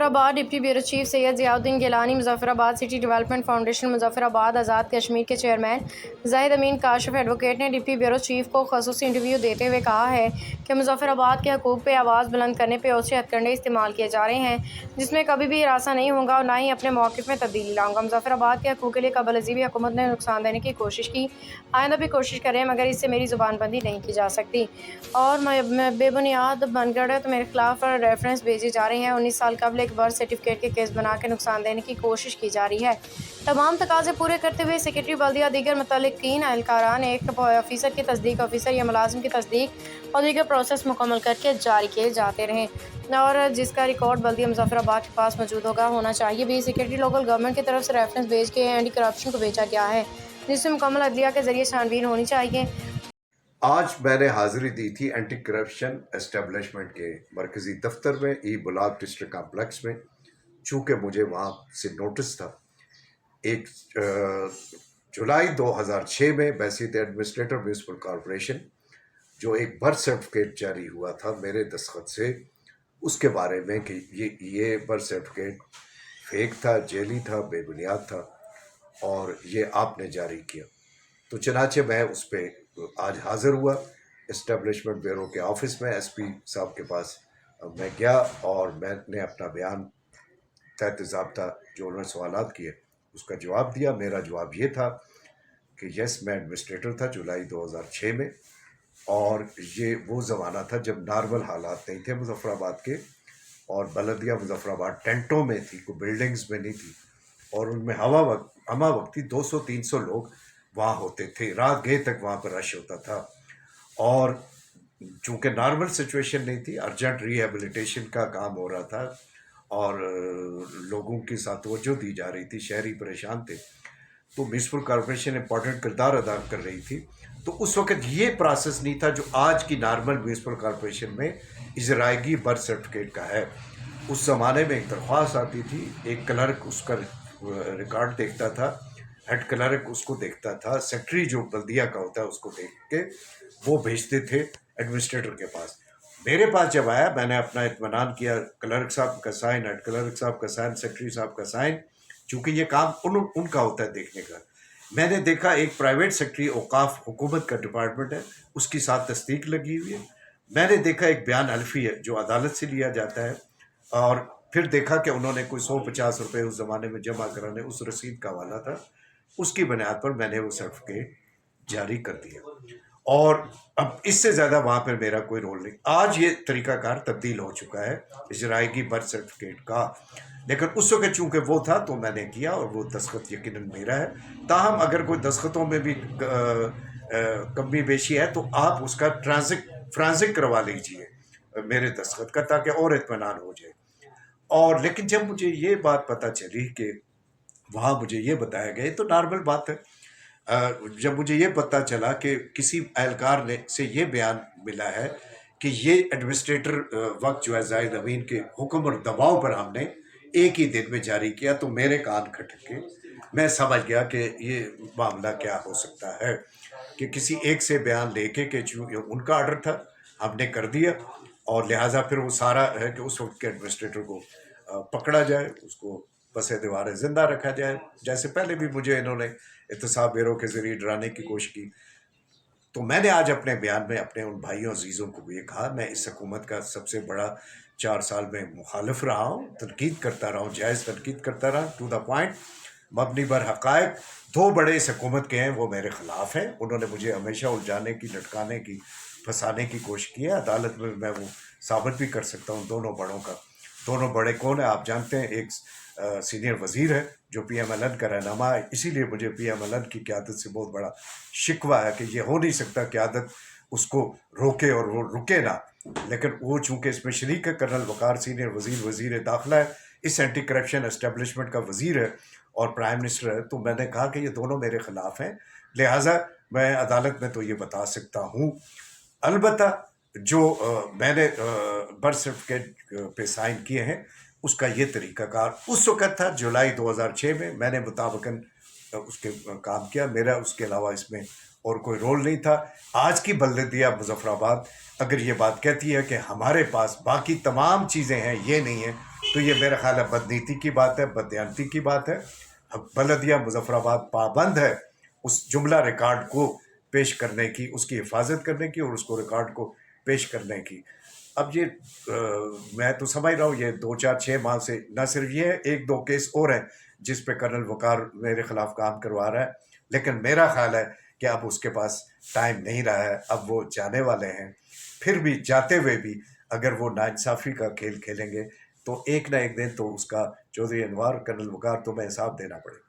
Muzaffarabad deputy bureau chief Syed Ziauddin Gilani, Muzaffarabad city development foundation Muzaffarabad Azad Kashmir के chairman Zahid Amin Kashif advocate ने deputy bureau chief को ख़ुसूसी इंटरव्यू देते हुए कहा है कि मुजफ्फराबाद के हकूक़ पे आवाज़ बुलंद करने पे ओछे हथकंडे इस्तेमाल किए जा रहे हैं, जिसमें कभी भी हरासा नहीं होगा और ना ही अपने मौक़िफ़ में तब्दीली लाऊंगा। मुजफ्फराबाद के हकूक़ के लिए कबल अज़ी भी हुकूमत ने नुकसान देने की कोशिश की, आइंदा भी कोशिश करें, मगर इससे मेरी ज़ुबानबंदी नहीं की जा सकती और मैं बेबुनियाद बनगढ़ंत मेरे खिलाफ रेफरेंस भेजे जा रहे हैं। 19 साल कबल एक बर्थ सर्टिफिकेट के केस बना के नुकसान देने की कोशिश की जा रही है। तमाम तकाजे पूरे करते हुए सेक्रेटरी बल्दिया दीगर मुतल्लिकीन एहलकारान एक ऑफिसर की तस्दीक, ऑफिसर या मुलाजिम की तस्दीक और दीगर प्रोसेस मुकम्मल करके जारी किए जाते रहें और जिसका रिकॉर्ड बल्दिया मुजफ्फराबाद के पास मौजूद होना चाहिए भी। सेक्रेटरी लोकल गवर्नमेंट की तरफ से रेफरेंस भेज के एंटी करप्शन को भेजा गया है, जिसमें मुकम्मल अदलिया के जरिए छानबीन होनी चाहिए। आज मैंने हाजिरी दी थी एंटी करप्शन एस्टेब्लिशमेंट के मरकज़ी दफ्तर में, ई ब्लॉक डिस्ट्रिक्ट कॉम्प्लेक्स में। चूँकि मुझे वहाँ से नोटिस था, 1 जुलाई 2006 में बैसीत एडमिनिस्ट्रेटर म्यूनसिपल कॉरपोरेशन जो एक बर्थ सर्टिफिकेट जारी हुआ था मेरे दस्तखत से, उसके बारे में कि ये बर्थ सर्टिफिकेट फेक था, जेली था, बेबुनियाद था और ये आपने जारी किया। तो चनाचे मैं उस पर आज हाज़िर हुआ इस्टेब्लिशमेंट ब्यूरो के ऑफिस में। एसपी साहब के पास मैं गया और मैंने अपना बयान तहत ज़ाब्ता जो उन्होंने सवालात किए उसका जवाब दिया। मेरा जवाब ये था कि यस, मैं एडमिनिस्ट्रेटर था जुलाई 2006 में और ये वो ज़माना था जब नॉर्मल हालात नहीं थे मुजफ्फराबाद के और बलदिया मुजफ्फराबाद टेंटों में थी, कोई बिल्डिंग्स में नहीं थी और उनमें हमा वक्ती 200-300 लोग वहाँ होते थे, रात गए तक वहाँ पर रश होता था। और चूँकि नॉर्मल सिचुएशन नहीं थी, अर्जेंट रिहेबिलिटेशन का काम हो रहा था और लोगों के साथ तवज्जो दी जा रही थी, शहरी परेशान थे, तो म्यूनसिपल कॉरपोरेशन इंपॉर्टेंट किरदार अदा कर रही थी। तो उस वक्त ये प्रोसेस नहीं था जो आज की नॉर्मल म्यूनसिपल कॉरपोरेशन में इजरायगी बर्थ सर्टिफिकेट का है। उस ज़माने में एक दरख्वास्त आती थी, एक क्लर्क उसका रिकॉर्ड देखता था, हेड क्लर्क उसको देखता था, सेक्रेटरी जो बल्दिया का होता है उसको देख के वो भेजते थे एडमिनिस्ट्रेटर के पास। मेरे पास जब आया, मैंने अपना इत्मीनान किया, क्लर्क साहब का साइन, हेड क्लर्क साहब का साइन, सेक्रेटरी साहब का साइन, चूँकि ये काम उनका होता है देखने का। मैंने देखा एक प्राइवेट सेक्रेटरी औकाफ हुकूमत का डिपार्टमेंट है, उसकी साथ तस्दीक लगी हुई है। मैंने देखा एक बयान अल्फी है जो अदालत से लिया जाता है और फिर देखा कि उन्होंने कोई 150 रुपये उस ज़माने में जमा कराने, उस रसीद का हवाला था, उसकी बुनियाद पर मैंने वो सर्टिफिकेट जारी कर दिया और अब इससे ज़्यादा वहाँ पर मेरा कोई रोल नहीं। आज ये तरीकाकार तब्दील हो चुका है इजरायगी बर्थ सर्टिफिकेट का, लेकिन उस वक्त चूँकि वो था तो मैंने किया और वो दस्तखत यकीनन मेरा है। ताहम अगर कोई दस्तखतों में भी कमी बेशी है तो आप उसका फ्रांसिक करवा लीजिए मेरे दस्तखत का, ताकि और इत्मीनान हो जाए। और लेकिन जब मुझे ये बात पता चली कि वहाँ मुझे ये बताया गया, तो नॉर्मल बात है, जब मुझे ये पता चला कि किसी एहलकार ने से ये बयान मिला है कि ये एडमिनिस्ट्रेटर वक्त जो है ज़ाहिद अमीन के हुक्म और दबाव पर हमने एक ही दिन में जारी किया, तो मेरे कान खटके मैं समझ गया कि ये मामला क्या हो सकता है कि किसी एक से बयान लेके कि उनका ऑर्डर था, हमने कर दिया और लिहाजा फिर वो सारा है कि उस वक्त के एडमिनिस्ट्रेटर को पकड़ा जाए, उसको पसे दीवार ज़िंदा रखा जाए, जैसे पहले भी मुझे इन्होंने एहतसाब ब्यूरो के ज़रिए डराने की कोशिश की। तो मैंने आज अपने बयान में अपने उन भाइयों अजीज़ों को भी ये कहा, मैं इस हुकूमत का सबसे बड़ा 4 साल में मुखालिफ रहा हूँ, तनकीद करता रहा हूँ, जायज़ तनकीद करता रहा, टू द पॉइंट, मबनी बर हक़ाइक़। 2 बड़े इस हुकूमत के हैं, वो मेरे ख़िलाफ़ हैं, उन्होंने मुझे हमेशा उलझाने की, लटकाने की, फंसाने की कोशिश की है। अदालत में मैं वो साबित भी कर सकता हूँ दोनों बड़ों का। दोनों बड़े कौन है आप जानते हैं, एक सीनियर वज़ीर है जो PMLN का रहनुमा है, इसीलिए मुझे PMLN की क़यादत से बहुत बड़ा शिकवा है कि ये हो नहीं सकता क़यादत उसको रोके और वो रुके ना, लेकिन वो चूँकि इसमें शरीक है, कर्नल वक़ार सीनियर वज़ीर दाखिला है, इस एंटी करप्शन एस्टेब्लिशमेंट का वज़ीर है और प्राइम मिनिस्टर है, तो मैंने कहा कि ये दोनों मेरे ख़िलाफ़ हैं, लिहाजा मैं अदालत में तो ये बता सकता हूँ। अलबत्ता जो मैंने बर्थ सर्टिफिकेट पे साइन किए हैं उसका ये तरीक़ाकार उस वक़्त था जुलाई 2006 में, मैंने मुताबिकन उसके काम किया, मेरा उसके अलावा इसमें और कोई रोल नहीं था। आज की बल्दिया मुजफ्फराबाद अगर ये बात कहती है कि हमारे पास बाकी तमाम चीज़ें हैं, ये नहीं है, تو یہ میرا خیال ہے بدنیتی کی بات ہے، بددیانتی کی بات ہے. بلدیہ مظفر آباد پابند ہے اس جملہ ریکارڈ کو پیش کرنے کی، اس کی حفاظت کرنے کی اور اس کو ریکارڈ کو پیش کرنے کی. اب یہ میں تو سمجھ رہا ہوں یہ 2 4 6 ماہ سے نہ صرف یہ ہے، 1 2 کیس اور ہیں جس پہ کرنل وقار میرے خلاف کام کروا رہا ہے. لیکن میرا خیال ہے کہ اب اس کے پاس ٹائم نہیں رہا ہے، اب وہ جانے والے ہیں. پھر بھی جاتے ہوئے بھی اگر وہ ناانصافی کا کھیل کھیلیں گے تو ایک نہ ایک دن تو اس کا چودھری انوار کرنل وقار تو میں حساب دینا پڑے گا.